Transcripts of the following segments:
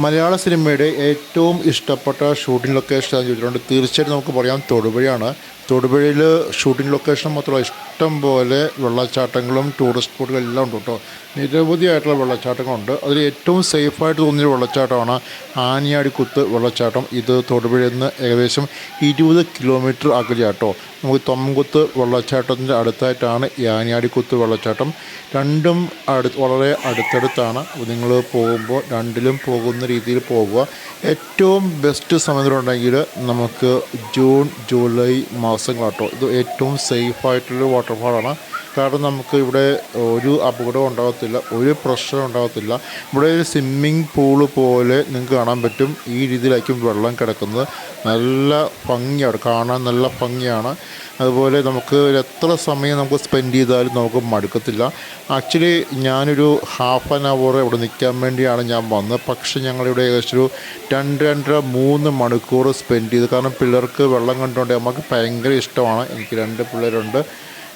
മലയാള സിനിമയുടെ ഏറ്റവും ഇഷ്ടപ്പെട്ട ഷൂട്ടിംഗ് ലൊക്കേഷൻ എന്ന് ചോദിച്ചിട്ടുണ്ട്. തീർച്ചയായിട്ടും നമുക്ക് പറയാം തൊടുപുഴയാണ്. തൊടുപുഴയിൽ ഷൂട്ടിംഗ് ലൊക്കേഷൻ മാത്രമല്ല, ഇഷ്ടം പോലെ വെള്ളച്ചാട്ടങ്ങളും ടൂറിസ്റ്റ് സ്പോട്ടുകളും എല്ലാം ഉണ്ട് കേട്ടോ. നിരവധിയായിട്ടുള്ള വെള്ളച്ചാട്ടങ്ങളുണ്ട്. അതിൽ ഏറ്റവും സേഫായിട്ട് തോന്നിയൊരു വെള്ളച്ചാട്ടമാണ് ആനിയാടിക്കുത്ത് വെള്ളച്ചാട്ടം. ഇത് തൊടുപുഴയിൽ നിന്ന് ഏകദേശം 20 കിലോമീറ്റർ അകലെയാട്ടോ. നമുക്ക് തൊമ്മൻകുത്ത് വെള്ളച്ചാട്ടത്തിൻ്റെ അടുത്തായിട്ടാണ് ഈ ആനിയാടിക്കുത്ത് വെള്ളച്ചാട്ടം. രണ്ടും വളരെ അടുത്തടുത്താണ്. നിങ്ങൾ പോകുമ്പോൾ രണ്ടിലും പോകുന്ന രീതിയിൽ പോകുക. ഏറ്റവും ബെസ്റ്റ് സമയത്തുണ്ടെങ്കിൽ നമുക്ക് ജൂൺ ജൂലൈ മാസങ്ങളാട്ടോ. ഇത് ഏറ്റവും സേഫായിട്ടുള്ളൊരു വാട്ടർഫാളാണ്. കാരണം നമുക്ക് ഇവിടെ ഒരു അപകടവും ഉണ്ടാകത്തില്ല, ഒരു പ്രശ്നം ഉണ്ടാകത്തില്ല. ഇവിടെ ഒരു സ്വിമ്മിങ് പൂള് പോലെ നിങ്ങൾക്ക് കാണാൻ പറ്റും. ഈ രീതിയിലായിരിക്കും വെള്ളം കിടക്കുന്നത്. നല്ല ഭംഗിയാണ്, കാണാൻ നല്ല ഭംഗിയാണ്. അതുപോലെ നമുക്ക് എത്ര സമയം നമുക്ക് സ്പെൻഡ് ചെയ്താലും നമുക്ക് മടുക്കത്തില്ല. ആക്ച്വലി ഞാനൊരു ഹാഫ് ആൻ അവർ ഇവിടെ നിൽക്കാൻ വേണ്ടിയാണ് ഞാൻ വന്നത്. പക്ഷേ ഞങ്ങളിവിടെ ഏകദേശം ഒരു 2-2.5-3 മണിക്കൂർ സ്പെൻഡ് ചെയ്തു. കാരണം പിള്ളേർക്ക് വെള്ളം കണ്ടുകൊണ്ട് നമുക്ക് ഭയങ്കര ഇഷ്ടമാണ്. എനിക്ക് 2 പിള്ളേരുണ്ട്.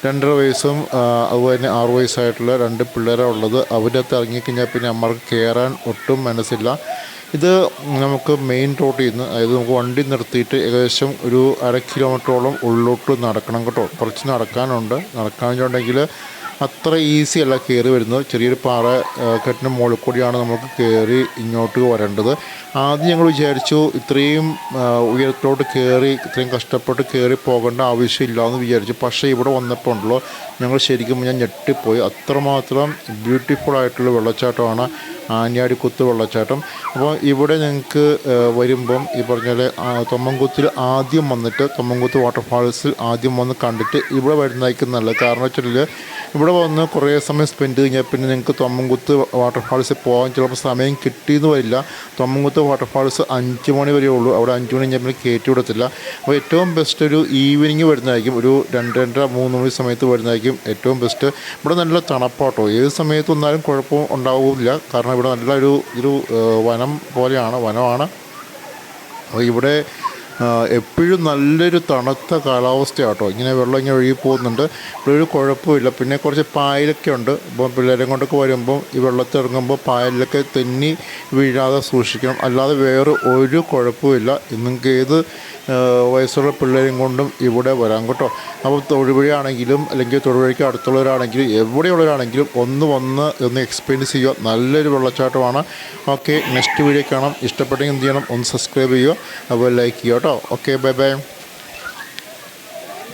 2.5 വയസ്സും അതുപോലെ തന്നെ 6 വയസ്സായിട്ടുള്ള 2 പിള്ളേരാണ് ഉള്ളത്. അവരുടെ അകത്ത് ഇറങ്ങിക്കഴിഞ്ഞാൽ പിന്നെ അമ്മർക്ക് കയറാൻ ഒട്ടും മനസ്സില്ല. ഇത് നമുക്ക് മെയിൻ റോഡിൽ നിന്ന്, അതായത് നമുക്ക് വണ്ടി നിർത്തിയിട്ട് ഏകദേശം ഒരു 1/2 കിലോമീറ്ററോളം ഉള്ളിലോട്ട് നടക്കണം കേട്ടോ. കുറച്ച് നടക്കാനുണ്ടെങ്കിൽ അത്ര ഈസി അല്ല കയറി വരുന്നത്. ചെറിയൊരു പാറ കെട്ടിന് മുകളിൽ കൂടിയാണ് നമുക്ക് കയറി ഇങ്ങോട്ട് വരേണ്ടത്. ആദ്യം ഞങ്ങൾ വിചാരിച്ചു ഇത്രയും ഉയരത്തിലോട്ട് ഇത്രയും കഷ്ടപ്പെട്ട് കയറി പോകേണ്ട ആവശ്യമില്ല എന്ന് വിചാരിച്ചു. പക്ഷേ ഇവിടെ വന്നപ്പോൾ ഉണ്ടല്ലോ, ഞങ്ങൾ ശരിക്കും ഞാൻ ഞെട്ടിപ്പോയി. അത്രമാത്രം ബ്യൂട്ടിഫുൾ ആയിട്ടുള്ള വെള്ളച്ചാട്ടമാണ് ആനിയാടിക്കുത്ത് വെള്ളച്ചാട്ടം. അപ്പോൾ ഇവിടെ ഞങ്ങൾക്ക് വരുമ്പം ഈ പറഞ്ഞാൽ തൊമ്മൻകുത്തിൽ ആദ്യം വന്നിട്ട് തൊമ്മൻകുത്ത് വാട്ടർഫാൾസിൽ ആദ്യം വന്ന് കണ്ടിട്ട് ഇവിടെ വരുന്നതായിരിക്കും നല്ലത്. കാരണം വെച്ചാൽ ഇവിടെ വന്ന് കുറേ സമയം സ്പെൻഡ് കഴിഞ്ഞാൽ പിന്നെ നിങ്ങൾക്ക് തൊമ്മൻകുത്ത് വാട്ടർഫാൾസിൽ പോകാൻ ചിലപ്പോൾ സമയം കിട്ടിയെന്ന് വരില്ല. തൊമ്മൻകുത്ത് വാട്ടർഫാൾസ് 5 മണി വരെ ഉള്ളൂ. അവിടെ 5 മണി കഴിഞ്ഞാൽ പിന്നെ കയറ്റി വിടത്തില്ല. അപ്പോൾ ഏറ്റവും ബെസ്റ്റ് ഒരു ഈവനിങ് വരുന്നതായിരിക്കും, ഒരു 2-2.5-3 മണി സമയത്ത് വരുന്നതായിരിക്കും ഏറ്റവും ബെസ്റ്റ്. ഇവിടെ നല്ല തണുപ്പാട്ടോ. ഏത് സമയത്ത് വന്നാലും കുഴപ്പം ഉണ്ടാവില്ല. കാരണം ഇവിടെ നല്ലൊരു വനം പോലെയാണ്, വനമാണ്. അപ്പോൾ ഇവിടെ എപ്പോഴും നല്ലൊരു തണുത്ത കാലാവസ്ഥയാട്ടോ. ഇങ്ങനെ വെള്ളം ഇങ്ങനെ ഒഴുകി പോകുന്നുണ്ട്. ഇവിടെ ഒരു കുഴപ്പമില്ല. പിന്നെ കുറച്ച് പായലൊക്കെ ഉണ്ട്. ഇപ്പോൾ പിള്ളേരെ കൊണ്ടൊക്കെ വരുമ്പം ഈ വെള്ളത്തിൽ ഇറങ്ങുമ്പോൾ പായലിലൊക്കെ തെന്നി വീഴാതെ സൂക്ഷിക്കണം. അല്ലാതെ വേറെ ഒരു കുഴപ്പമില്ല. നിങ്ങൾക്ക് ഏത് വയസ്സുള്ള പിള്ളേരെയും കൊണ്ടും ഇവിടെ വരാം കേട്ടോ. അപ്പോൾ തൊടുപുഴയാണെങ്കിലും അല്ലെങ്കിൽ തൊടുപുഴയ്ക്ക് അടുത്തുള്ളവരാണെങ്കിലും എവിടെയുള്ളവരാണെങ്കിലും ഒന്ന് എക്സ്പീരിയൻസ് ചെയ്യുക. നല്ലൊരു വെള്ളച്ചാട്ടമാണ്. ഓക്കെ, നെക്സ്റ്റ് വീഡിയോ കാണാം. ഇഷ്ടപ്പെട്ടെങ്കിൽ എന്ത് ചെയ്യണം, ഒന്ന് സബ്സ്ക്രൈബ് ചെയ്യുക, അതുപോലെ ലൈക്ക് ചെയ്യുക കേട്ടോ. Okay, bye bye.